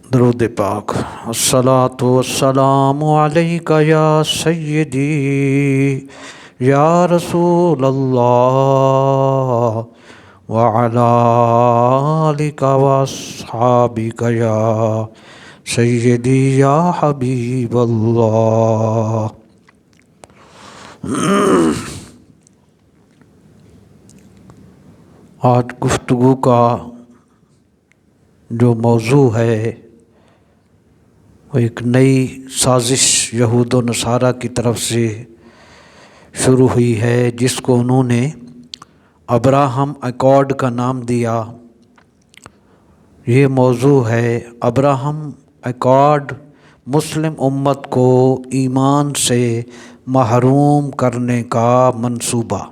درود پاک۔ الصلاۃ والسلام علیکہ یا سیدی یا رسول اللہ وعلی آلک واصحابک یا سیدی یا حبیب اللہ۔ آج گفتگو کا جو موضوع ہے وہ ایک نئی سازش یہود و نصارہ کی طرف سے شروع ہوئی ہے، جس کو انہوں نے ابراہم ایکارڈ کا نام دیا۔ یہ موضوع ہے ابراہم ایکارڈ، مسلم امت کو ایمان سے محروم کرنے کا منصوبہ۔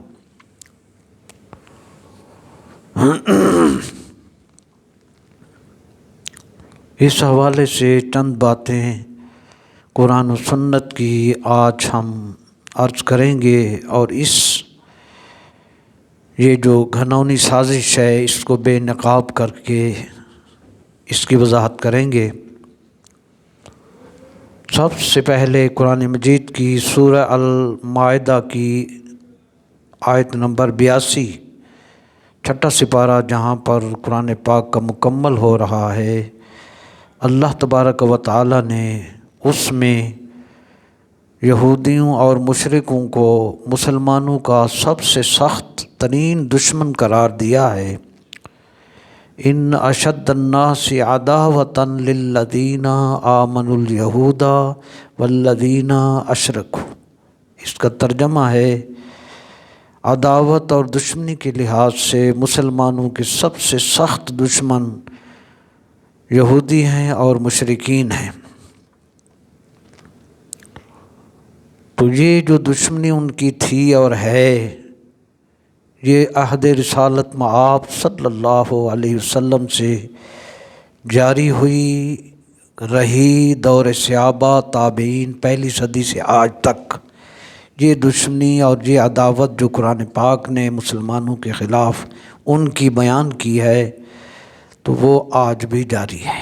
اس حوالے سے چند باتیں قرآن و سنت کی آج ہم عرض کریں گے، اور یہ جو گھنونی سازش ہے اس کو بے نقاب کر کے اس کی وضاحت کریں گے۔ سب سے پہلے قرآن مجید کی سورہ المائدہ کی آیت نمبر 82، چھٹا سپارہ، جہاں پر قرآن پاک کا مکمل ہو رہا ہے، اللہ تبارک و تعالی نے اس میں یہودیوں اور مشرکوں کو مسلمانوں کا سب سے سخت ترین دشمن قرار دیا ہے۔ ان اشد الناس عداوۃ للذین آمنوا الیہود والذین اشرکوا۔ اس کا ترجمہ ہے عداوت اور دشمنی کے لحاظ سے مسلمانوں کے سب سے سخت دشمن یہودی ہیں اور مشرکین ہیں۔ تو یہ جو دشمنی ان کی تھی اور ہے، یہ عہد رسالت مآب صلی اللہ علیہ وسلم سے جاری ہوئی رہی، دور صحابہ، تابعین، پہلی صدی سے آج تک یہ دشمنی اور یہ عداوت جو قرآن پاک نے مسلمانوں کے خلاف ان کی بیان کی ہے، تو وہ آج بھی جاری ہے۔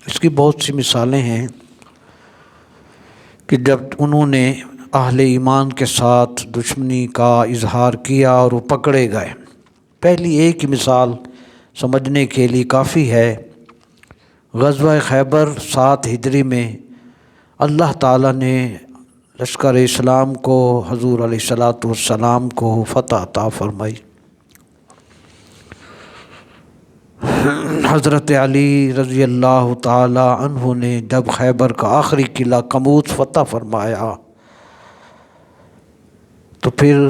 اس کی بہت سی مثالیں ہیں کہ جب انہوں نے اہل ایمان کے ساتھ دشمنی کا اظہار کیا اور وہ پکڑے گئے۔ پہلی ایک ہی مثال سمجھنے کے لیے کافی ہے۔ غزوہ خیبر 7 ہجری میں اللہ تعالیٰ نے لشکر اسلام کو، حضور علیہ الصلاۃ والسلام کو فتح عطا فرمائی۔ حضرت علی رضی اللہ تعالی عنہ نے جب خیبر کا آخری قلعہ قموس فتح فرمایا، تو پھر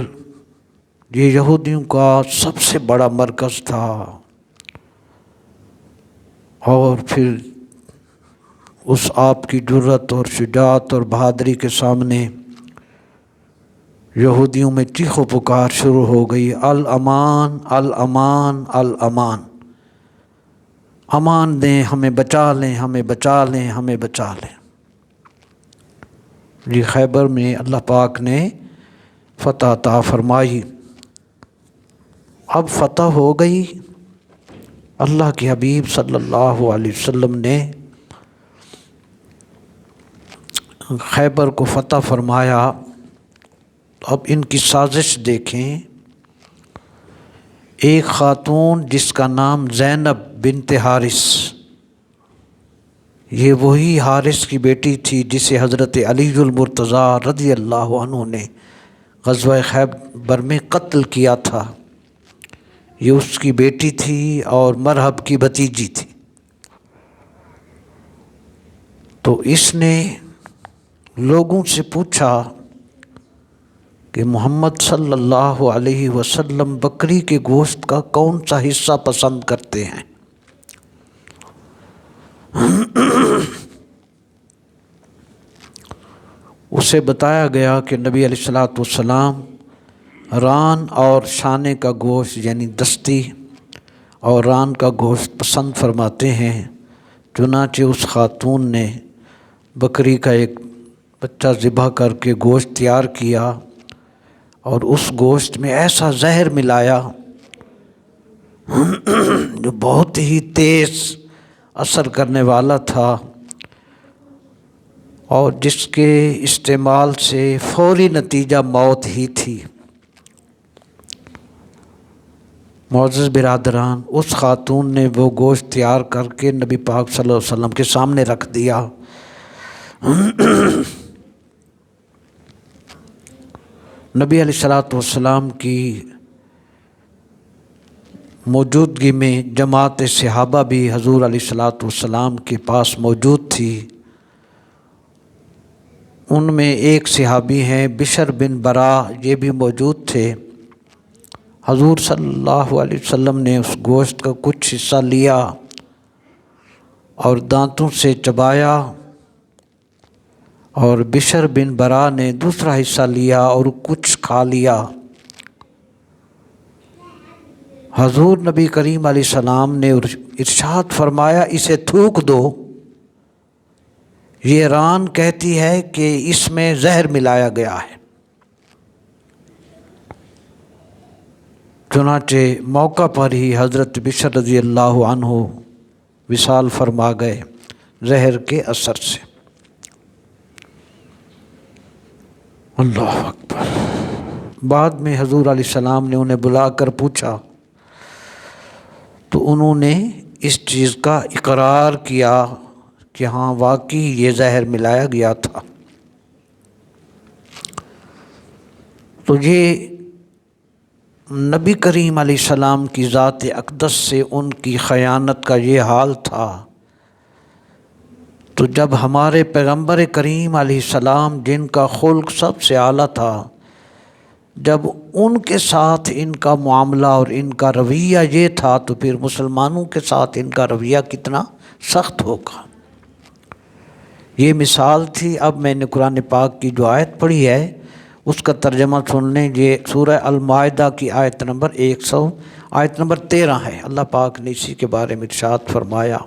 یہ یہودیوں کا سب سے بڑا مرکز تھا، اور پھر اس آپ کی جرأت اور شجاعت اور بہادری کے سامنے یہودیوں میں چیخ و پکار شروع ہو گئی، الامان الامان الامان، امان دیں، ہمیں بچا لیں، ہمیں بچا لیں، ہمیں بچا لیں۔ یہ خیبر میں اللہ پاک نے فتح عطا فرمائی۔ اب فتح ہو گئی، اللہ کے حبیب صلی اللہ علیہ وسلم نے خیبر کو فتح فرمایا۔ اب ان کی سازش دیکھیں۔ ایک خاتون جس کا نام زینب بنت حارث، یہ وہی حارث کی بیٹی تھی جسے حضرت علی المرتضیٰ رضی اللہ عنہ نے غزوہ خیبر میں قتل کیا تھا۔ یہ اس کی بیٹی تھی اور مرحب کی بھتیجی تھی۔ تو اس نے لوگوں سے پوچھا کہ محمد صلی اللہ علیہ وسلم بکری کے گوشت کا کون سا حصہ پسند کرتے ہیں؟ اسے بتایا گیا کہ نبی علیہ الصلاۃ والسلام ران اور شانے کا گوشت یعنی دستی اور ران کا گوشت پسند فرماتے ہیں۔ چنانچہ اس خاتون نے بکری کا ایک بچہ ذبح کر کے گوشت تیار کیا، اور اس گوشت میں ایسا زہر ملایا جو بہت ہی تیز اثر کرنے والا تھا اور جس کے استعمال سے فوری نتیجہ موت ہی تھی۔ معزز برادران، اس خاتون نے وہ گوشت تیار کر کے نبی پاک صلی اللہ علیہ وسلم کے سامنے رکھ دیا۔ نبی علیہ السلام کی موجودگی میں جماعت صحابہ بھی حضور علیہ السلام کے پاس موجود تھی۔ ان میں ایک صحابی ہیں بشر بن برا، یہ بھی موجود تھے۔ حضور صلی اللہ علیہ وسلم نے اس گوشت کا کچھ حصہ لیا اور دانتوں سے چبایا، اور بشر بن برا نے دوسرا حصہ لیا اور کچھ کھا لیا۔ حضور نبی کریم علیہ السلام نے ارشاد فرمایا، اسے تھوک دو، یہ ران کہتی ہے کہ اس میں زہر ملایا گیا ہے۔ چنانچہ موقع پر ہی حضرت بشر رضی اللہ عنہ وصال فرما گئے زہر کے اثر سے۔ اللہ اکبر۔ بعد میں حضور علیہ السلام نے انہیں بلا کر پوچھا تو انہوں نے اس چیز کا اقرار کیا کہ ہاں واقعی یہ زہر ملایا گیا تھا۔ تو یہ نبی کریم علیہ السلام کی ذات اقدس سے ان کی خیانت کا یہ حال تھا۔ تو جب ہمارے پیغمبر کریم علیہ السلام، جن کا خلق سب سے اعلیٰ تھا، جب ان کے ساتھ ان کا معاملہ اور ان کا رویہ یہ تھا، تو پھر مسلمانوں کے ساتھ ان کا رویہ کتنا سخت ہوگا۔ یہ مثال تھی۔ اب میں نے قرآن پاک کی جو آیت پڑھی ہے اس کا ترجمہ سن لیں۔ یہ سورہ المائدہ کی آیت نمبر 13 ہے۔ اللہ پاک نے اسی کے بارے میں ارشاد فرمایا،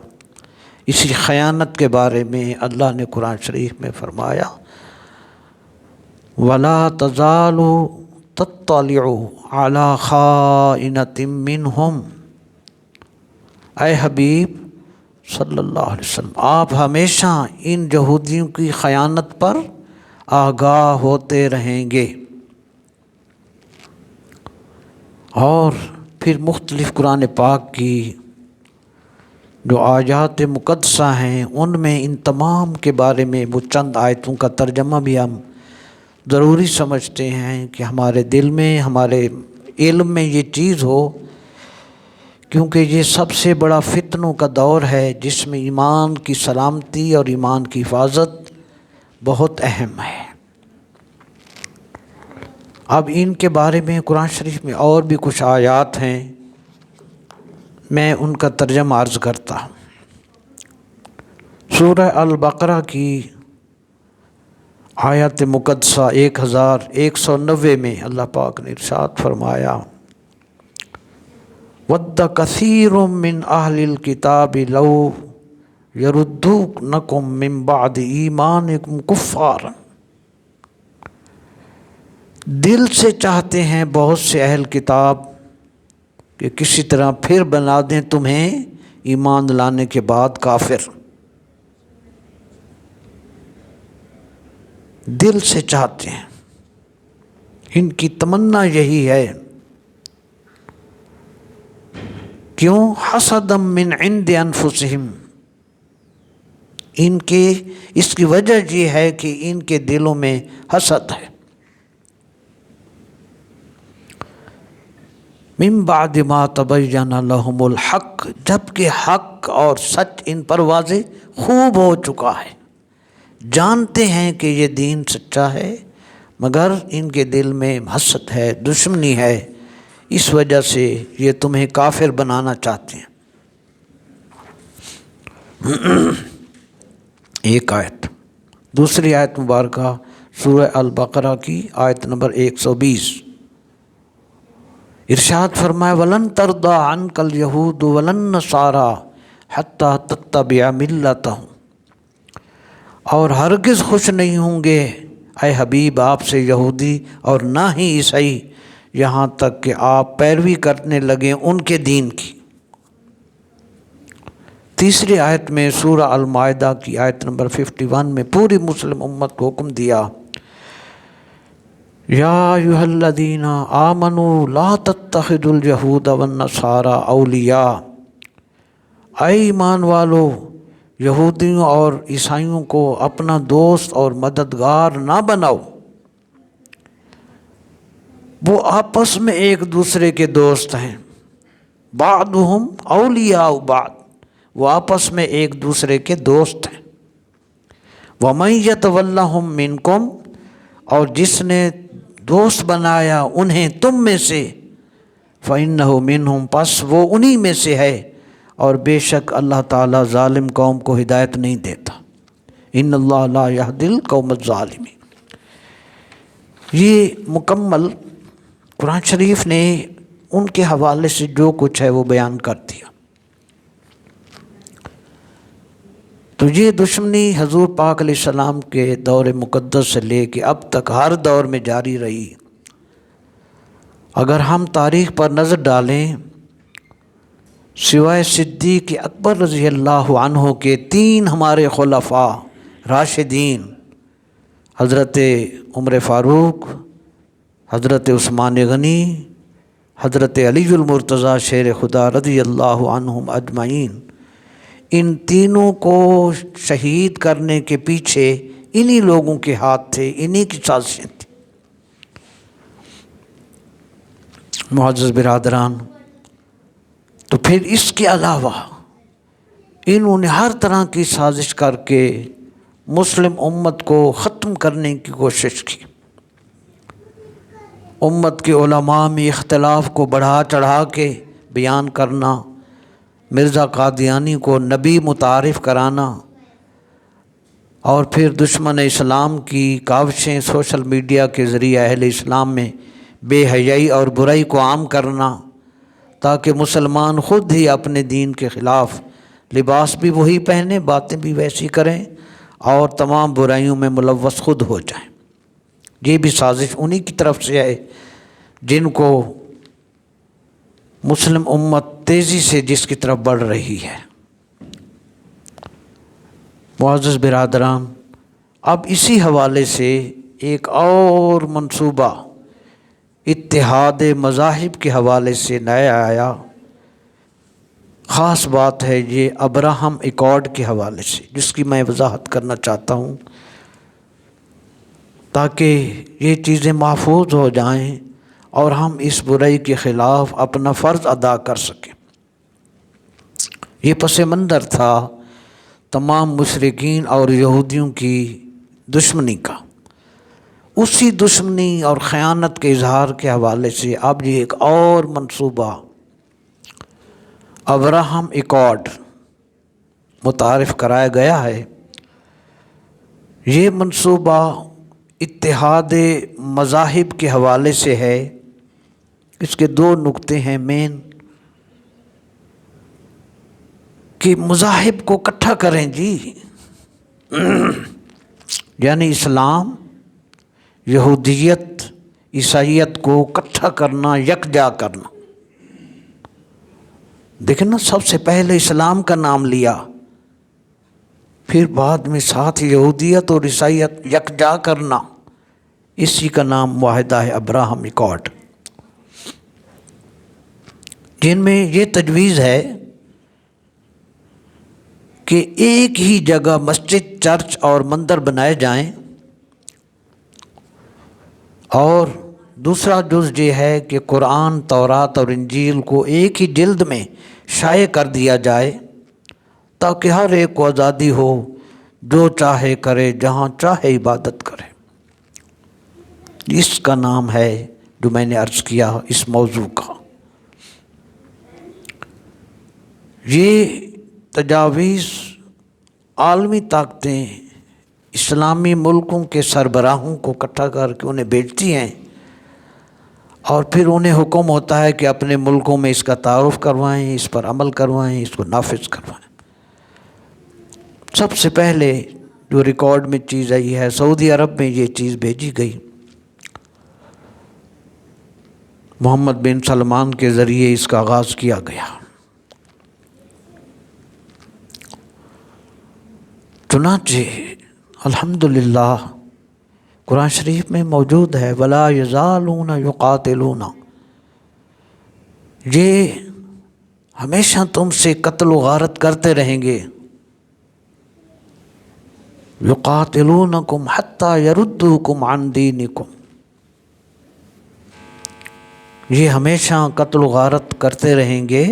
اسی خیانت کے بارے میں اللہ نے قرآن شریف میں فرمایا، وَلَا تَزَالُ تَطَّلِعُ عَلَىٰ خَائِنَةٍ مِّنْهُمْ۔ اے حبیب صلی اللہ علیہ وسلم، آپ ہمیشہ ان یہودیوں کی خیانت پر آگاہ ہوتے رہیں گے۔ اور پھر مختلف قرآن پاک کی جو آیات مقدسہ ہیں ان میں ان تمام کے بارے میں وہ چند آیتوں کا ترجمہ بھی ہم ضروری سمجھتے ہیں کہ ہمارے دل میں، ہمارے علم میں یہ چیز ہو، کیونکہ یہ سب سے بڑا فتنوں کا دور ہے جس میں ایمان کی سلامتی اور ایمان کی حفاظت بہت اہم ہے۔ اب ان کے بارے میں قرآن شریف میں اور بھی کچھ آیات ہیں، میں ان کا ترجمہ عرض کرتا ہوں۔ سورہ البقرہ کی آیت مقدسہ 1190 میں اللہ پاک نے ارشاد فرمایا، وَدَّ كَثِيرٌ مِّنْ أَهْلِ الْكِتَابِ لَوْ يَرُدُّونَكُم مِّن بَعْدِ إِيمَانِكُمْ كُفَّارًا۔ دل سے چاہتے ہیں بہت سے اہل کتاب کہ کسی طرح پھر بنا دیں تمہیں ایمان لانے کے بعد کافر۔ دل سے چاہتے ہیں، ان کی تمنا یہی ہے۔ کیوں؟ حسدا من عند انفسہم، ان کے اس کی وجہ یہ ہے کہ ان کے دلوں میں حسد ہے۔ من بعد ما تبین لہم الحق، جبکہ حق اور سچ ان پر واضح خوب ہو چکا ہے، جانتے ہیں کہ یہ دین سچا ہے، مگر ان کے دل میں حسد ہے، دشمنی ہے، اس وجہ سے یہ تمہیں کافر بنانا چاہتے ہیں۔ ایک آیت۔ دوسری آیت مبارکہ سورہ البقرہ کی آیت نمبر 120، ارشاد فرمایا، وَلَن تَرْضَىٰ عَنْكَ الْيَهُودُ وَلَا النَّصَارَىٰ حَتَّىٰ تَتَّبِعَ مِلَّتَهُمْ، اور ہرگز خوش نہیں ہوں گے اے حبیب آپ سے یہودی اور نہ ہی عیسائی، یہاں تک کہ آپ پیروی کرنے لگیں ان کے دین کی۔ تیسری آیت میں سورہ المائدہ کی آیت نمبر 51 میں پوری مسلم امت کو حکم دیا، یا ایھا الذین آمنوا لا تتخذوا الیہود والنصارى اولیاء، اے ایمان والو یہودیوں اور عیسائیوں کو اپنا دوست اور مددگار نہ بناؤ، وہ آپس میں ایک دوسرے کے دوست ہیں، بعضهم اولیاء بعض، وہ آپس میں ایک دوسرے کے دوست ہیں، وَمَن يَتَوَلَّهُم مِّنكُمْ، اور جس نے دوست بنایا انہیں تم میں سے، فَإِنَّهُ مِنْهُمْ، پس وہ انہی میں سے ہے، اور بے شک اللہ تعالیٰ ظالم قوم کو ہدایت نہیں دیتا، ان اللہ لا یہدی القوم الظالمین۔ یہ مکمل قرآن شریف نے ان کے حوالے سے جو کچھ ہے وہ بیان کر دیا۔ تو یہ دشمنی حضور پاک علیہ السلام کے دور مقدس سے لے کے اب تک ہر دور میں جاری رہی۔ اگر ہم تاریخ پر نظر ڈالیں، سوائے صدیق اکبر رضی اللہ عنہ کے 3 ہمارے خلفاء راشدین، حضرت عمر فاروق، حضرت عثمان غنی، حضرت علی المرتضیٰ شیر خدا رضی اللہ عنہم اجمعین، ان تینوں کو شہید کرنے کے پیچھے انہی لوگوں کے ہاتھ تھے، انہی کی سازشیں تھیں۔ معزز برادران، تو پھر اس کے علاوہ انہوں نے ہر طرح کی سازش کر کے مسلم امت کو ختم کرنے کی کوشش کی۔ امت کے علماء میں اختلاف کو بڑھا چڑھا کے بیان کرنا، مرزا قادیانی کو نبی متعارف کرانا، اور پھر دشمن اسلام کی کاوشیں سوشل میڈیا کے ذریعے اہل اسلام میں بے حیائی اور برائی کو عام کرنا، تاکہ مسلمان خود ہی اپنے دین کے خلاف لباس بھی وہی پہنیں، باتیں بھی ویسی کریں، اور تمام برائیوں میں ملوث خود ہو جائیں۔ یہ بھی سازش انہی کی طرف سے ہے جن کو مسلم امت تیزی سے جس کی طرف بڑھ رہی ہے۔ معزز برادران، اب اسی حوالے سے ایک اور منصوبہ اتحاد مذاہب کے حوالے سے نیا آیا۔ خاص بات ہے یہ ابراہم ایکارڈ کے حوالے سے، جس کی میں وضاحت کرنا چاہتا ہوں تاکہ یہ چیزیں محفوظ ہو جائیں اور ہم اس برائی کے خلاف اپنا فرض ادا کر سکیں۔ یہ پس منظر تھا تمام مشرکین اور یہودیوں کی دشمنی کا۔ اسی دشمنی اور خیانت کے اظہار کے حوالے سے اب یہ ایک اور منصوبہ ابراہم ایکارڈ متعارف کرایا گیا ہے۔ یہ منصوبہ اتحاد مذاہب کے حوالے سے ہے۔ اس کے 2 نقطے ہیں مین، کہ مذاہب کو اکٹھا کریں جی، یعنی اسلام، یہودیت، عیسائیت کو اکٹھا کرنا، یکجا کرنا۔ دیکھیں نا، سب سے پہلے اسلام کا نام لیا، پھر بعد میں ساتھ یہودیت اور عیسائیت یکجا کرنا، اسی کا نام معاہدہ ہے ابراہم ایکارڈ، جن میں یہ تجویز ہے کہ ایک ہی جگہ مسجد، چرچ اور مندر بنائے جائیں، اور دوسرا جز یہ ہے کہ قرآن، تورات اور انجیل کو ایک ہی جلد میں شائع کر دیا جائے، تاکہ ہر ایک کو آزادی ہو، جو چاہے کرے، جہاں چاہے عبادت کرے۔ اس کا نام ہے جو میں نے عرض کیا اس موضوع کا۔ یہ تجاویز عالمی طاقتیں اسلامی ملکوں کے سربراہوں کو اکٹھا کر کے انہیں بھیجتی ہیں، اور پھر انہیں حکم ہوتا ہے کہ اپنے ملکوں میں اس کا تعارف کروائیں، اس پر عمل کروائیں، اس کو نافذ کروائیں۔ سب سے پہلے جو ریکارڈ میں چیز آئی ہے، سعودی عرب میں یہ چیز بھیجی گئی، محمد بن سلمان کے ذریعے اس کا آغاز کیا گیا۔ چنانچہ الحمدللہ قرآن شریف میں موجود ہے ولا یزالون یقاتلون، یہ ہمیشہ تم سے قتل و غارت کرتے رہیں گے، یقاتلونکم حتی یردوکم عن دینکم، یہ ہمیشہ قتل و غارت کرتے رہیں گے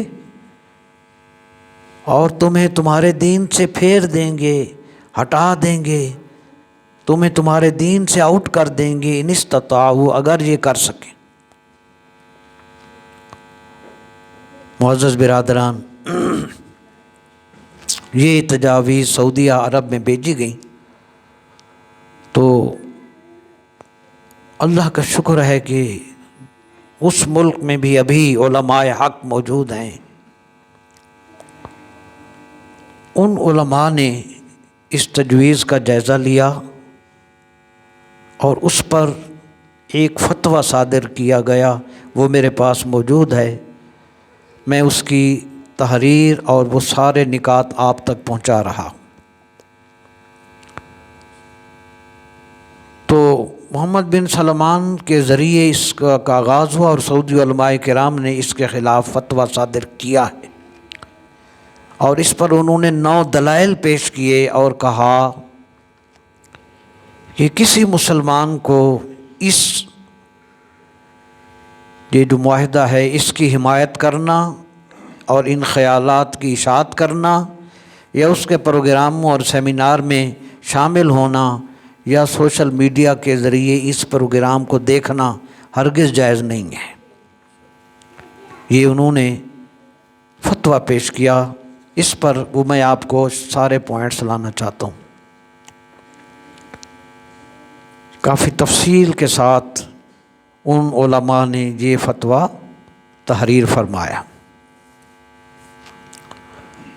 اور تمہیں تمہارے دین سے پھیر دیں گے، ہٹا دیں گے، تمہیں تمہارے دین سے آؤٹ کر دیں گے، ان استطاعوا، اگر یہ کر سکیں۔ معزز برادران، یہ تجاویز سعودیہ عرب میں بھیجی گئیں تو اللہ کا شکر ہے کہ اس ملک میں بھی ابھی علماء حق موجود ہیں۔ ان علماء نے اس تجویز کا جائزہ لیا اور اس پر ایک فتویٰ صادر کیا گیا، وہ میرے پاس موجود ہے، میں اس کی تحریر اور وہ سارے نکات آپ تک پہنچا رہا۔ تو محمد بن سلمان کے ذریعے اس کا آغاز ہوا اور سعودی علماء کرام نے اس کے خلاف فتویٰ صادر کیا ہے، اور اس پر انہوں نے 9 دلائل پیش کیے اور کہا کہ کسی مسلمان کو اس یہ جو معاہدہ ہے اس کی حمایت کرنا اور ان خیالات کی اشاعت کرنا یا اس کے پروگراموں اور سیمینار میں شامل ہونا یا سوشل میڈیا کے ذریعے اس پروگرام کو دیکھنا ہرگز جائز نہیں ہے۔ یہ انہوں نے فتویٰ پیش کیا، اس پر وہ میں آپ کو سارے پوائنٹس لانا چاہتا ہوں۔ کافی تفصیل کے ساتھ ان علماء نے یہ فتویٰ تحریر فرمایا۔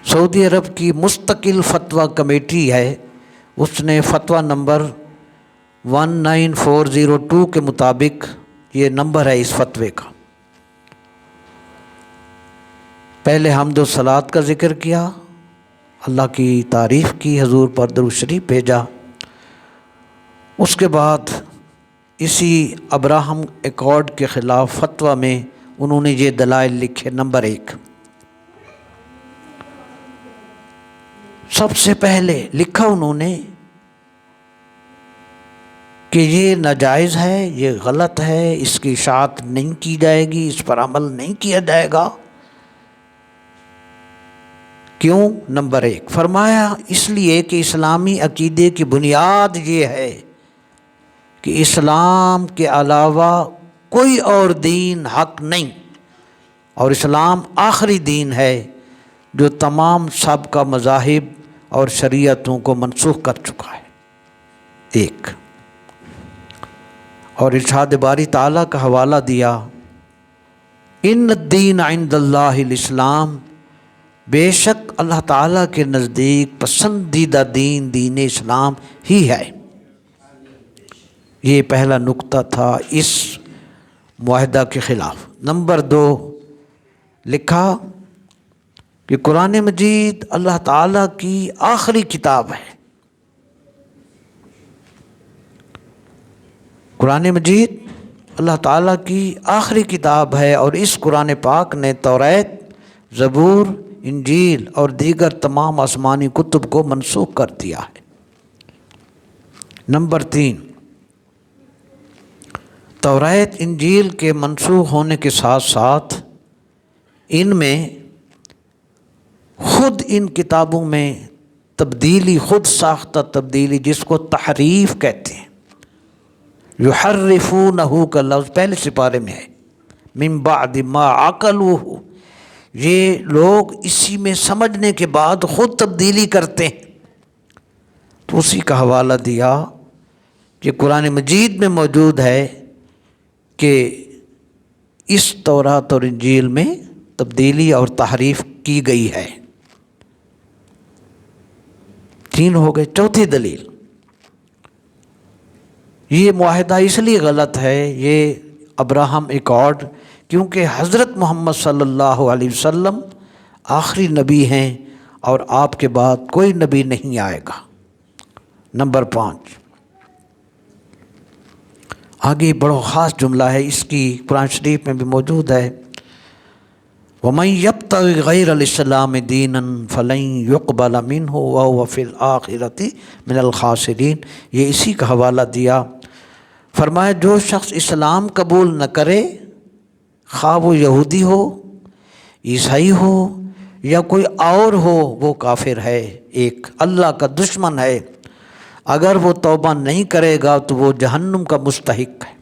سعودی عرب کی مستقل فتویٰ کمیٹی ہے، اس نے فتویٰ نمبر 19402 کے مطابق، یہ نمبر ہے اس فتوے کا، پہلے حمد و صلوات کا ذکر کیا، اللہ کی تعریف کی، حضور پر درود شریف بھیجا، اس کے بعد اسی ابراہم ایکارڈ کے خلاف فتویٰ میں انہوں نے یہ دلائل لکھے۔ نمبر 1، سب سے پہلے لکھا انہوں نے کہ یہ ناجائز ہے، یہ غلط ہے، اس کی اشاعت نہیں کی جائے گی، اس پر عمل نہیں کیا جائے گا۔ کیوں؟ نمبر 1 فرمایا اس لیے کہ اسلامی عقیدے کی بنیاد یہ ہے کہ اسلام کے علاوہ کوئی اور دین حق نہیں، اور اسلام آخری دین ہے جو تمام سابقہ مذاہب اور شریعتوں کو منسوخ کر چکا ہے۔ 1 اور ارشاد باری تعالیٰ کا حوالہ دیا، ان الدین عند اللہ الاسلام، بے شک اللہ تعالیٰ کے نزدیک پسندیدہ دین دین اسلام ہی ہے۔ یہ پہلا نقطہ تھا اس معاہدہ کے خلاف۔ نمبر 2 لکھا کہ قرآن مجید اللہ تعالیٰ کی آخری کتاب ہے۔ قرآن مجید اللہ تعالیٰ کی آخری کتاب ہے، اور اس قرآن پاک نے توریت، زبور، انجیل اور دیگر تمام آسمانی کتب کو منسوخ کر دیا ہے۔ نمبر 3 توریت انجیل کے منسوخ ہونے کے ساتھ ساتھ ان میں خود ان کتابوں میں تبدیلی، خود ساختہ تبدیلی، جس کو تحریف کہتے ہیں، یحرفونہ کا لفظ پہلے سپارے میں ہے، من بعد ما عقلوہ، یہ لوگ اسی میں سمجھنے کے بعد خود تبدیلی کرتے ہیں۔ تو اسی کا حوالہ دیا کہ قرآن مجید میں موجود ہے کہ اس تورات اور انجیل میں تبدیلی اور تحریف کی گئی ہے۔ 3 ہو گئے۔ چوتھی دلیل، یہ معاہدہ اس لیے غلط ہے، یہ ابراہم ایکارڈ، کیونکہ حضرت محمد صلی اللہ علیہ وسلم آخری نبی ہیں اور آپ کے بعد کوئی نبی نہیں آئے گا۔ نمبر 5، آگے بڑا خاص جملہ ہے، اس کی قرآن شریف میں بھی موجود ہے، وَمَن يَبْتَغِ غَيْرَ الْإِسْلَامِ دِينًا فَلَن يُقْبَلَ مِنْهُ وَهُوَ فِي الْآخِرَةِ مِنَ الْخَاسِرِينَ۔ یہ اسی کا حوالہ دیا، فرمایا جو شخص اسلام قبول نہ کرے، خواہ وہ یہودی ہو، عیسائی ہو یا کوئی اور ہو، وہ کافر ہے، ایک اللہ کا دشمن ہے، اگر وہ توبہ نہیں کرے گا تو وہ جہنم کا مستحق ہے۔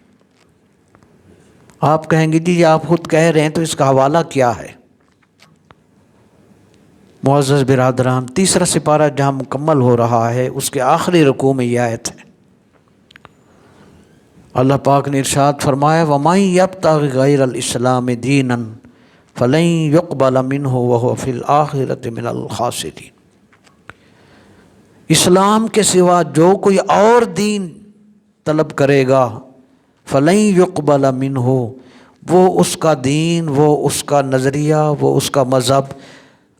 آپ کہیں گے جی آپ خود کہہ رہے ہیں تو اس کا حوالہ کیا ہے؟ معزز برادران، تیسرا سپارہ جہاں مکمل ہو رہا ہے اس کے آخری رکوع میں یہ آیت ہے، اللہ پاک نے ارشاد فرمایا وَمَن يَبْتَغِ غَيْرَ الْإِسْلَامِ دِينًا فَلَن يُقْبَلَ مِنْهُ وَهُوَ فِي الْآخِرَةِ مِنَ الْخَاسِرِينَ۔ اسلام کے سوا جو کوئی اور دین طلب کرے گا، فَلَن يُقْبَلَ مِنْهُ، وہ اس کا دین، وہ اس کا نظریہ، وہ اس کا مذہب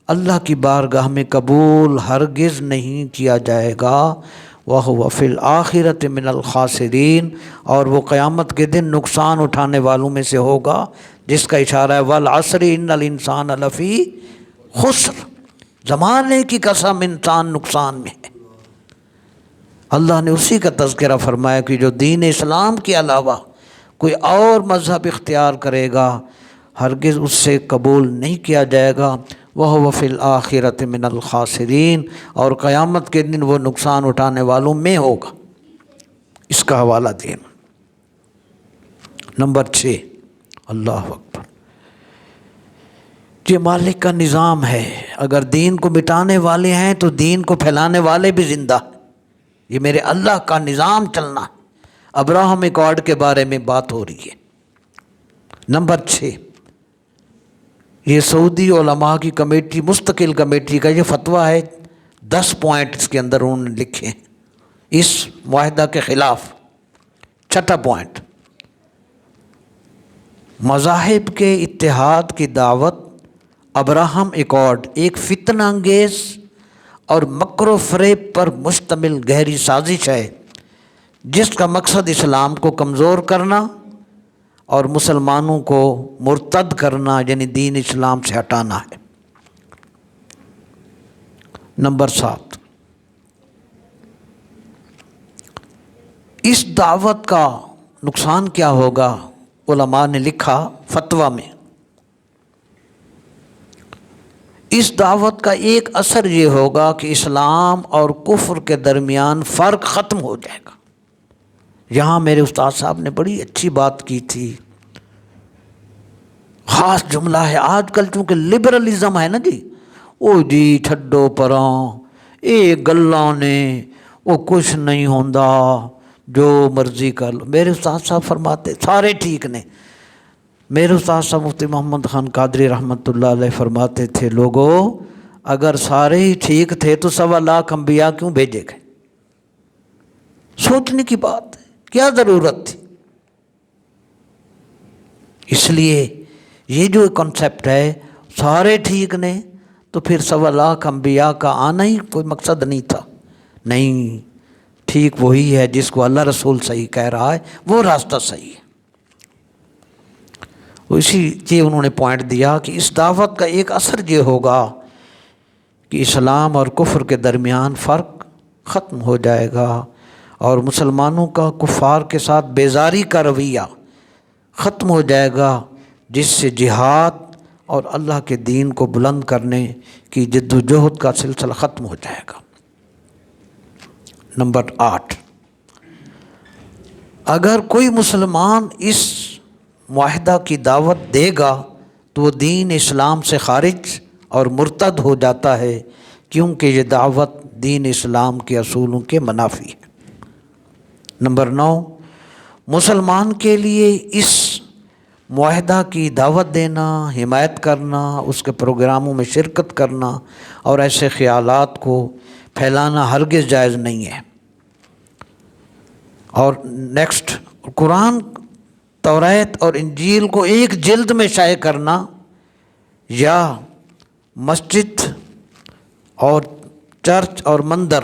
اللہ کی بارگاہ میں قبول ہرگز نہیں کیا جائے گا، وَهُوَ فِي الْآخِرَةِ مِنَ الْخَاسِرِينَ، اور وہ قیامت کے دن نقصان اٹھانے والوں میں سے ہوگا، جس کا اشارہ ہے وَالْعَصْرِ إِنَّ الْإِنسَانَ لَفِي خُسْرٍ، زمانے کی قسم انسان نقصان میں ہے۔ اللہ نے اسی کا تذکرہ فرمایا کہ جو دین اسلام کے علاوہ کوئی اور مذہب اختیار کرے گا ہرگز اس سے قبول نہیں کیا جائے گا، وَهُوَ فِي الْآخِرَةِ مِنَ الْخَاسِرِينَ، اور قیامت کے دن وہ نقصان اٹھانے والوں میں ہوگا۔ اس کا حوالہ دینا۔ نمبر 6، اللہ اکبر، یہ مالک کا نظام ہے، اگر دین کو مٹانے والے ہیں تو دین کو پھیلانے والے بھی زندہ ہیں، یہ میرے اللہ کا نظام چلنا ہے۔ ابراہم ایکارڈ کے بارے میں بات ہو رہی ہے۔ نمبر 6، یہ سعودی علماء کی کمیٹی، مستقل کمیٹی کا یہ فتویٰ ہے، 10 پوائنٹ اس کے اندر انہوں نے لکھے ہیں اس معاہدہ کے خلاف۔ 6 پوائنٹ، مذاہب کے اتحاد کی دعوت، ابراہم ایکارڈ ایک فتنہ انگیز اور مکر و فریب پر مشتمل گہری سازش ہے جس کا مقصد اسلام کو کمزور کرنا اور مسلمانوں کو مرتد کرنا، یعنی دین اسلام سے ہٹانا ہے۔ نمبر 7، اس دعوت کا نقصان کیا ہوگا؟ علماء نے لکھا فتویٰ میں، اس دعوت کا ایک اثر یہ ہوگا کہ اسلام اور کفر کے درمیان فرق ختم ہو جائے گا۔ یہاں میرے استاد صاحب نے بڑی اچھی بات کی تھی، خاص جملہ ہے۔ آج کل چونکہ لبرلزم ہے نا جی، او جی چھڈو پراں، اے گلاں نے، وہ کچھ نہیں ہوندا، جو مرضی کر لو۔ میرے استاد صاحب فرماتے سارے ٹھیک نے۔ میرے استاد صاحب مفتی محمد خان قادری رحمۃ اللہ علیہ فرماتے تھے، لوگو اگر سارے ہی ٹھیک تھے تو 1.25 لاکھ انبیاء کیوں بھیجے گئے؟ سوچنے کی بات ہے، کیا ضرورت تھی؟ اس لیے یہ جو کنسیپٹ ہے سارے ٹھیک نے تو پھر 1.25 لاکھ انبیاء کا آنا ہی کوئی مقصد نہیں تھا۔ نہیں، ٹھیک وہی ہے جس کو اللہ رسول صحیح کہہ رہا ہے، وہ راستہ صحیح ہے۔ اسی لیے انہوں نے پوائنٹ دیا کہ اس دعوت کا ایک اثر یہ ہوگا کہ اسلام اور کفر کے درمیان فرق ختم ہو جائے گا اور مسلمانوں کا کفار کے ساتھ بیزاری کا رویہ ختم ہو جائے گا، جس سے جہاد اور اللہ کے دین کو بلند کرنے کی جد و جہد کا سلسلہ ختم ہو جائے گا۔ نمبر 8، اگر کوئی مسلمان اس معاہدہ کی دعوت دے گا تو وہ دین اسلام سے خارج اور مرتد ہو جاتا ہے، کیونکہ یہ دعوت دین اسلام کے اصولوں کے منافی ہے۔ نمبر 9، مسلمان کے لیے اس معاہدہ کی دعوت دینا، حمایت کرنا، اس کے پروگراموں میں شرکت کرنا اور ایسے خیالات کو پھیلانا ہرگز جائز نہیں ہے۔ اور نیکسٹ، قرآن، توریت اور انجیل کو ایک جلد میں شائع کرنا یا مسجد اور چرچ اور مندر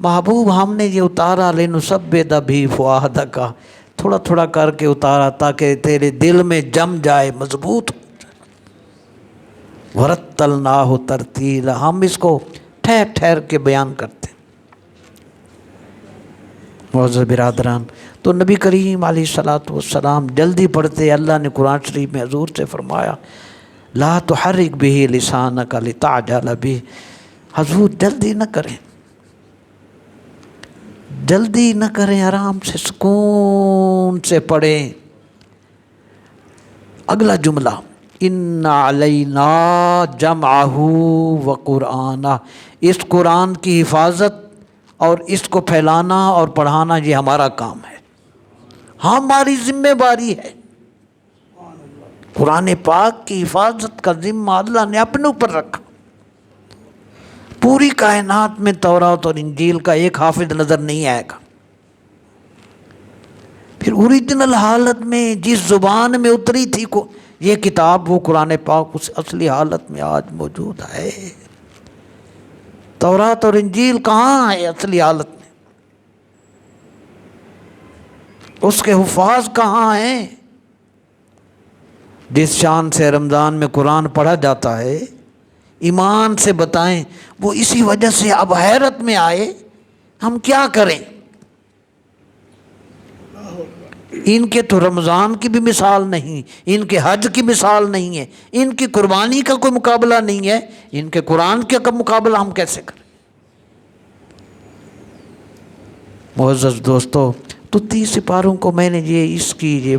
محبوب ہم نے یہ اتارا لنثبت بھی فؤادک، تھوڑا تھوڑا کر کے اتارا تاکہ تیرے دل میں جم جائے، مضبوط ہو جائے۔ ورتلناہ ترتیلا، ہم اس کو ٹھہر ٹھہر کے بیان کرتے ہیں۔ معزز برادران، تو نبی کریم علیہ الصلوۃ والسلام جلدی پڑھتے۔ اللہ نے قرآن شریف میں حضور سے فرمایا لا تحرک بہ لسانک لتعجل بہ، حضور جلدی نہ کریں، جلدی نہ کریں، آرام سے سکون سے پڑھیں۔ اگلا جملہ ان علینا جمعہ وقرآنہ، اس قرآن کی حفاظت اور اس کو پھیلانا اور پڑھانا یہ ہمارا کام ہے، ہماری ذمہ داری ہے۔ قرآن پاک کی حفاظت کا ذمہ اللہ نے اپنے اوپر رکھا۔ پوری کائنات میں تورات اور انجیل کا ایک حافظ نظر نہیں آئے گا۔ پھر اوریجنل حالت میں جس زبان میں اتری تھی یہ کتاب، وہ قرآن پاک اس اصلی حالت میں آج موجود ہے۔ تورات اور انجیل کہاں ہے اصلی حالت میں؟ اس کے حفاظ کہاں ہیں؟ جس شان سے رمضان میں قرآن پڑھا جاتا ہے، ایمان سے بتائیں وہ اسی وجہ سے اب حیرت میں آئے ہم کیا کریں۔ ان کے تو رمضان کی بھی مثال نہیں، ان کے حج کی مثال نہیں ہے، ان کی قربانی کا کوئی مقابلہ نہیں ہے، ان کے قرآن کا مقابلہ ہم کیسے کریں؟ معزز دوستو، تو 30 سپاروں کو میں نے اس کی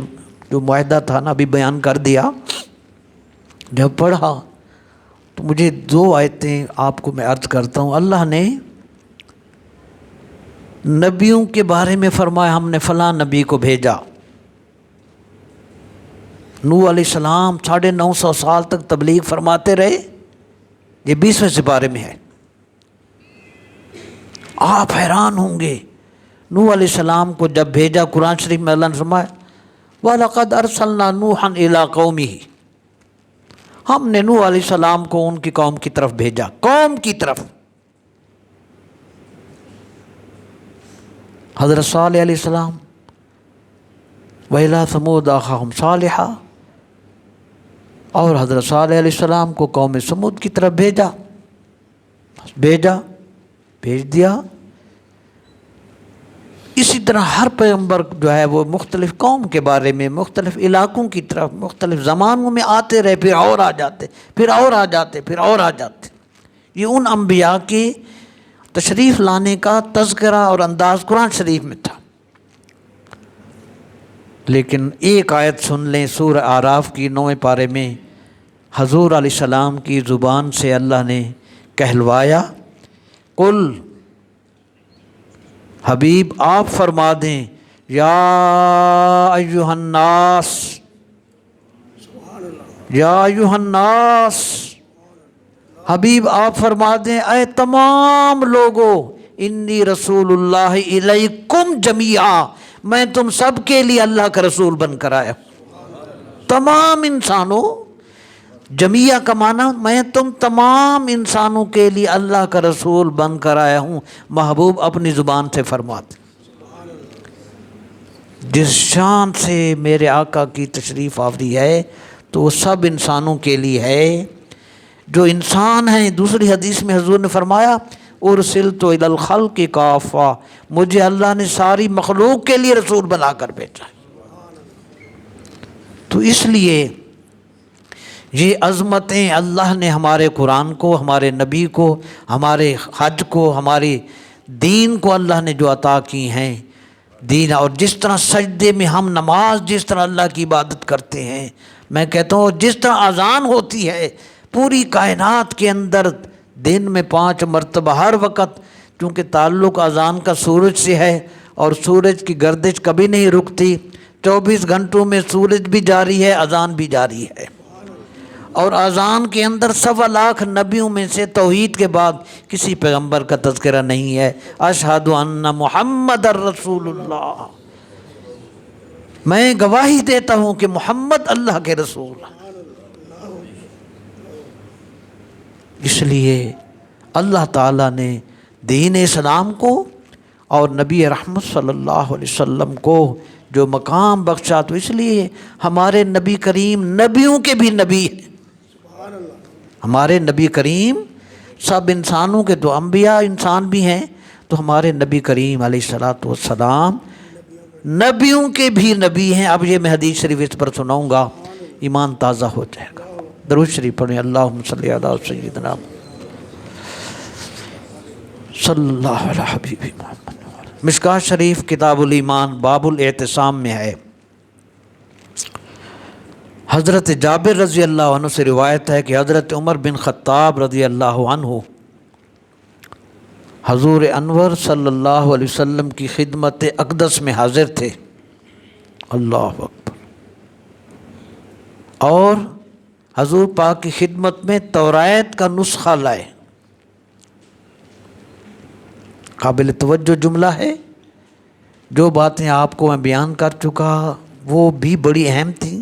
جو معاہدہ تھا نا ابھی بیان کر دیا۔ جب پڑھا تو مجھے 2 آیتیں آپ کو میں عرض کرتا ہوں۔ اللہ نے نبیوں کے بارے میں فرمایا ہم نے فلاں نبی کو بھیجا۔ نوح علیہ السلام 950 سال تک تبلیغ فرماتے رہے، یہ 20ویں سپارے میں ہے۔ آپ حیران ہوں گے، نوح علیہ السلام کو جب بھیجا، قرآن شریف میں اللہ نے فرمایا وَلَقَدْ أَرْسَلْنَا نُوحًا إِلَىٰ قَوْمِهِ، ہم نے نوح علیہ السلام کو ان کی قوم کی طرف بھیجا، قوم کی طرف۔ حضرت صالح علیہ السلام وَإِلَىٰ ثَمُودَ أَخَاهُمْ صَالِحًا، اور حضرت صالح علیہ السلام کو قوم سمود کی طرف بھیجا، بھیج دیا۔ اسی طرح ہر پیغمبر جو ہے وہ مختلف قوم کے بارے میں، مختلف علاقوں کی طرف، مختلف زمانوں میں آتے رہے، پھر اور آ جاتے، پھر اور آ جاتے، پھر اور آ جاتے۔ یہ ان انبیاء کے تشریف لانے کا تذکرہ اور انداز قرآن شریف میں تھا۔ لیکن ایک آیت سن لیں، سورہ اعراف کی 9ویں پارے میں حضور علیہ السلام کی زبان سے اللہ نے کہلوایا، قل، حبیب آپ فرما دیں، یا ایہا الناس، یا ایہا الناس، حبیب آپ فرما دیں اے تمام لوگوں، انی رسول اللہ الیکم جمیعا، میں تم سب کے لیے اللہ کا رسول بن کر آیا ہوں۔ تمام انسانوں، جمیعہ کا معنی میں تم تمام انسانوں کے لیے اللہ کا رسول بن کر آیا ہوں۔ محبوب اپنی زبان سے فرماتے، جس شان سے میرے آقا کی تشریف آوری ہے تو وہ سب انسانوں کے لیے ہے جو انسان ہیں۔ دوسری حدیث میں حضور نے فرمایا ارسلت الی الخلق کافہ، مجھے اللہ نے ساری مخلوق کے لیے رسول بنا کر بھیجا ہے۔ تو اس لیے یہ عظمتیں اللہ نے ہمارے قرآن کو، ہمارے نبی کو، ہمارے حج کو، ہمارے دین کو اللہ نے جو عطا کی ہیں، دین، اور جس طرح سجدے میں ہم نماز جس طرح اللہ کی عبادت کرتے ہیں، میں کہتا ہوں جس طرح اذان ہوتی ہے پوری کائنات کے اندر دن میں 5 مرتبہ ہر وقت، کیونکہ تعلق اذان کا سورج سے ہے اور سورج کی گردش کبھی نہیں رکتی، 24 گھنٹوں میں سورج بھی جاری ہے، اذان بھی جاری ہے۔ اور اذان کے اندر 1.25 لاکھ نبیوں میں سے توحید کے بعد کسی پیغمبر کا تذکرہ نہیں ہے۔ اشہد ان محمد الرسول اللہ، میں گواہی دیتا ہوں کہ محمد اللہ کے رسول ہیں۔ اس لیے اللہ تعالیٰ نے دین اسلام کو اور نبی رحمت صلی اللہ علیہ وسلم کو جو مقام بخشا، تو اس لیے ہمارے نبی کریم نبیوں کے بھی نبی ہیں۔ ہمارے نبی کریم سب انسانوں کے تو انبیاء انسان بھی ہیں، تو ہمارے نبی کریم علیہ الصلوۃ والسلام نبیوں کے بھی نبی ہیں۔ اب یہ میں حدیث شریف اس پر سناؤں گا، ایمان تازہ ہو جائے گا۔ درود شریف پڑھیں، اللہم صلی علی سیدنا صلی اللہ علیہ حبیب محمد۔ مشکوٰۃ شریف کتاب الایمان باب الاعتصام میں ہے، حضرت جابر رضی اللہ عنہ سے روایت ہے کہ حضرت عمر بن خطاب رضی اللہ عنہ حضور انور صلی اللہ علیہ وسلم کی خدمت اقدس میں حاضر تھے، اللہ اکبر، اور حضور پاک کی خدمت میں توریت کا نسخہ لائے۔ قابل توجہ جملہ ہے، جو باتیں آپ کو میں بیان کر چکا وہ بھی بڑی اہم تھیں،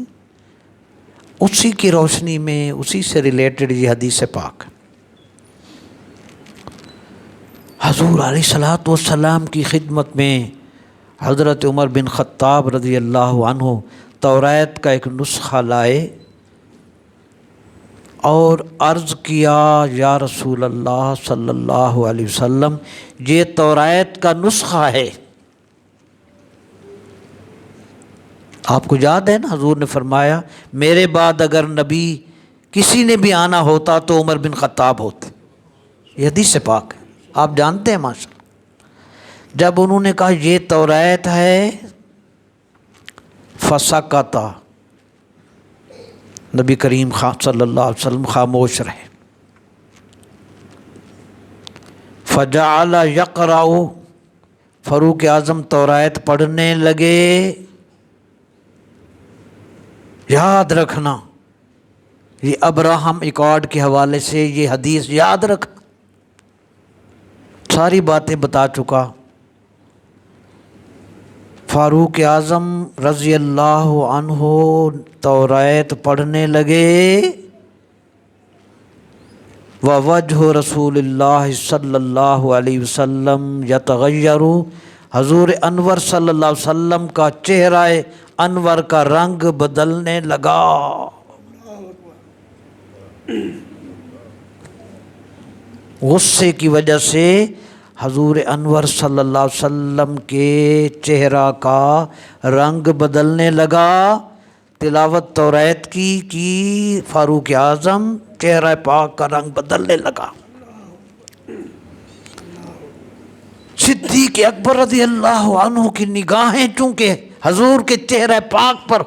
اسی کی روشنی میں اسی سے ریلیٹڈ یہ حدیث پاک۔ حضور علیہ الصلوۃ والسلام کی خدمت میں حضرت عمر بن خطاب رضی اللہ عنہ توریت کا ایک نسخہ لائے اور عرض کیا، یا رسول اللہ صلی اللہ علیہ وسلم، یہ توریت کا نسخہ ہے۔ آپ کو یاد ہے نا، حضور نے فرمایا میرے بعد اگر نبی کسی نے بھی آنا ہوتا تو عمر بن خطاب ہوتے۔ یہ حدیث پاک ہے، آپ جانتے ہیں ماشاء اللہ۔ جب انہوں نے کہا یہ توریت ہے، فسکتا، نبی کریم صلی اللہ علیہ وسلم خاموش رہے۔ فجعل یقرأ، فاروق اعظم توریت پڑھنے لگے۔ یاد رکھنا، یہ ابراہم ایکارڈ کے حوالے سے یہ حدیث یاد رکھنا، ساری باتیں بتا چکا۔ فاروق اعظم رضی اللہ عنہ توریت پڑھنے لگے، ووجہ رسول اللہ صلی اللہ علیہ وسلم یتغیر، حضور انور صلی اللہ علیہ وسلم کا چہرہ انور کا رنگ بدلنے لگا۔ غصے کی وجہ سے حضور انور صلی اللہ علیہ وسلم کے چہرہ کا رنگ بدلنے لگا۔ تلاوت توریت کی فاروق اعظم، چہرہ پاک کا رنگ بدلنے لگا۔ صدیق اکبر رضی اللہ عنہ کی نگاہیں چونکہ حضور کے چہرہ پاک پر،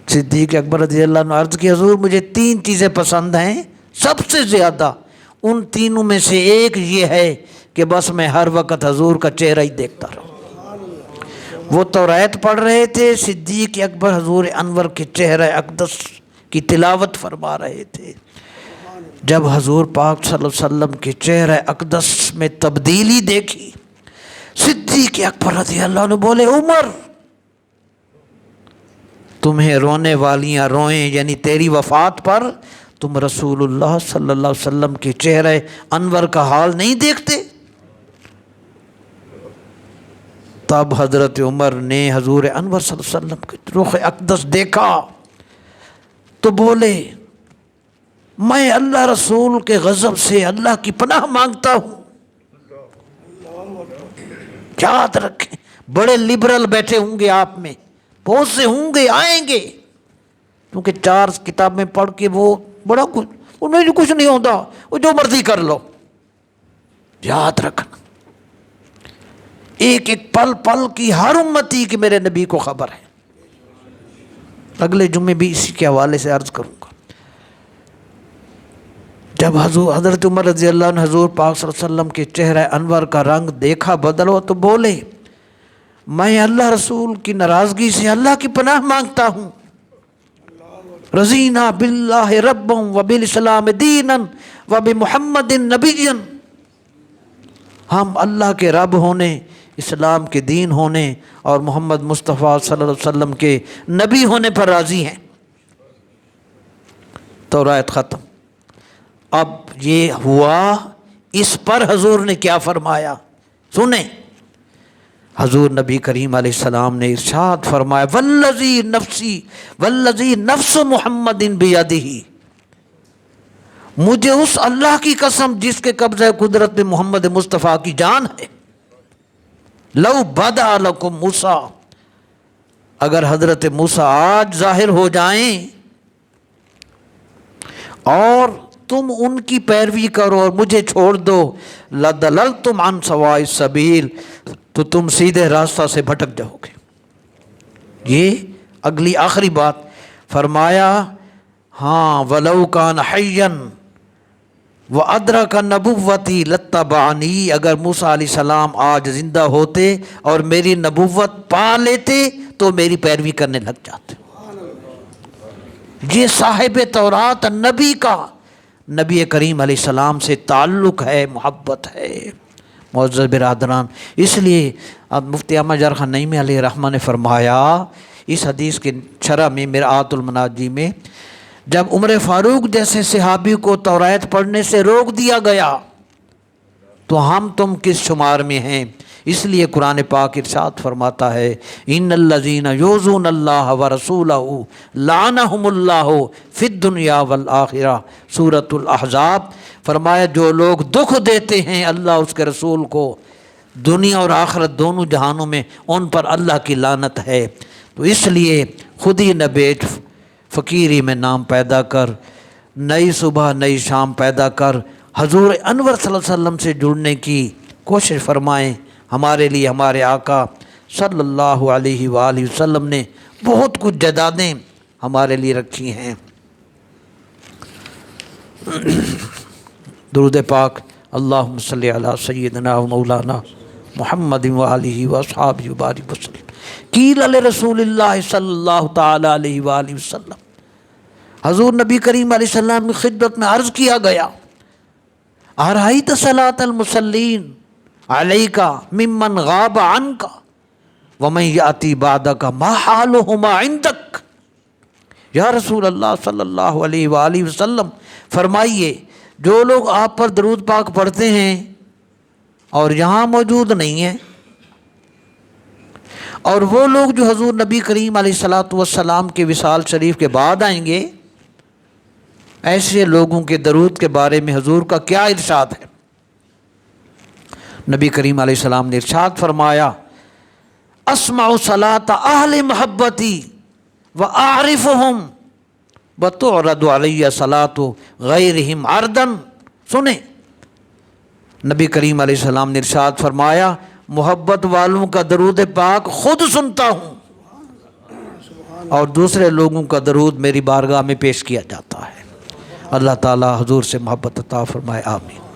صدیق اکبر رضی اللہ عنہ عرض کی، حضور مجھے 3 چیزیں پسند ہیں، سب سے زیادہ ان تینوں میں سے ایک یہ ہے کہ بس میں ہر وقت حضور کا چہرہ ہی دیکھتا رہوں۔ وہ توریت پڑھ رہے تھے، صدیق اکبر حضور انور کے چہرہ اقدس کی تلاوت فرما رہے تھے۔ جب حضور پاک صلی اللہ علیہ وسلم کے چہرہ اقدس میں تبدیلی دیکھی، صدیق اکبر رضی اللہ عنہ بولے، عمر تمہیں رونے والیاں روئیں، یعنی تیری وفات پر تم رسول اللہ صلی اللہ علیہ وسلم کے چہرہ انور کا حال نہیں دیکھتے؟ تب حضرت عمر نے حضور انور صلی اللہ علیہ وسلم کے رخ اقدس دیکھا تو بولے، میں اللہ رسول کے غضب سے اللہ کی پناہ مانگتا ہوں۔ یاد رکھیں، بڑے لبرل بیٹھے ہوں گے آپ میں، بہت سے ہوں گے، آئیں گے، کیونکہ 4 کتابیں پڑھ کے وہ بڑا کچھ، انہیں کچھ نہیں ہوتا، وہ جو مرضی کر لو۔ یاد رکھنا، ایک ایک پل پل کی ہر امتی کی میرے نبی کو خبر ہے۔ اگلے جمعے بھی اسی کے حوالے سے عرض کروں گا۔ جب حضرت عمر رضی اللہ عنہ حضور پاک صلی اللہ علیہ وسلم کے چہرہ انور کا رنگ دیکھا بدلو تو بولے، میں اللہ رسول کی ناراضگی سے اللہ کی پناہ مانگتا ہوں۔ رضینا باللہ ربا وبالاسلام دینا وبمحمد نبیا، ہم اللہ کے رب ہونے، اسلام کے دین ہونے اور محمد مصطفیٰ صلی اللہ علیہ وسلم کے نبی ہونے پر راضی ہیں۔ توریت ختم۔ اب یہ ہوا، اس پر حضور نے کیا فرمایا سنیں۔ حضور نبی کریم علیہ السلام نے ارشاد فرمایا والذی نفس محمد بیدہ، مجھے اس اللہ کی قسم جس کے قبضہ قدرت میں محمد مصطفیٰ کی جان ہے، لو بدا لکم موسیٰ، اگر حضرت موسیٰ آج ظاہر ہو جائیں اور تم ان کی پیروی کرو اور مجھے چھوڑ دو، لَضَلَلْتُمْ عَنْ سَوَاءِ السَّبِيلِ، تو تم سیدھے راستہ سے بھٹک جاؤ گے۔ یہ اگلی آخری بات فرمایا، ہاں وَلَوْ كَانَ حَيًّا وَأَدْرَكَ نَبُوَّتِي لَاتَّبَعَنِي، اگر موسیٰ علیہ السلام آج زندہ ہوتے اور میری نبوت پا لیتے تو میری پیروی کرنے لگ جاتے۔ یہ صاحب تورات نبی کا نبی کریم علیہ السلام سے تعلق ہے، محبت ہے۔ معزز برادران، اس لیے اب مفتی احمد یار خان نعیمی علیہ رحمہ نے فرمایا اس حدیث کے شرح میں مرآت المناجی میں، جب عمر فاروق جیسے صحابی کو توریت پڑھنے سے روک دیا گیا تو ہم تم کس شمار میں ہیں؟ اس لیے قرآن پاک ارشاد فرماتا ہے، ان الذین یؤذون اللہ ورسولہ لعنہم اللہ فی الدنیا والآخرہ، سورۃ الاحزاب۔ فرمایا جو لوگ دکھ دیتے ہیں اللہ اس کے رسول کو دنیا اور آخرت دونوں جہانوں میں، ان پر اللہ کی لعنت ہے۔ تو اس لیے خود ہی نہ بیٹھ، فقیری میں نام پیدا کر، نئی صبح نئی شام پیدا کر، حضور انور صلی اللہ علیہ وسلم سے جڑنے کی کوشش فرمائیں۔ ہمارے لیے ہمارے آقا صلی اللہ علیہ وآلہ وسلم نے بہت کچھ جدادیں ہمارے لیے رکھی ہیں۔ درود پاک، اللہم صلی علی سیدنا و مولانا محمد وآلہ واصحابہ وبارک وسلم۔ قیل لرسول اللہ صلی اللہ تعالی علیہ وآلہ وسلم، حضور نبی کریم علیہ السلام کی خدمت میں عرض کیا گیا، ارأیت صلاۃ المصلین علیک ممن غاب عنک ومن یأتی بعدک ما حالہما عندک۔ یا رسول اللہ صلی اللہ علیہ وآلہ وسلم، فرمائیے جو لوگ آپ پر درود پاک پڑھتے ہیں اور یہاں موجود نہیں ہیں، اور وہ لوگ جو حضور نبی کریم علیہ الصلاۃ والسلام کے وصال شریف کے بعد آئیں گے، ایسے لوگوں کے درود کے بارے میں حضور کا کیا ارشاد ہے؟ نبی کریم علیہ السلام نے ارشاد فرمایا، اسمع صلاۃ اہل محبتی واعرفہم وتعرض علی صلاۃ غیرہم عرضا۔ سنیں، نبی کریم علیہ السلام نے ارشاد فرمایا، محبت والوں کا درود پاک خود سنتا ہوں اور دوسرے لوگوں کا درود میری بارگاہ میں پیش کیا جاتا ہے۔ اللہ تعالی حضور سے محبت عطا فرمائے، آمین۔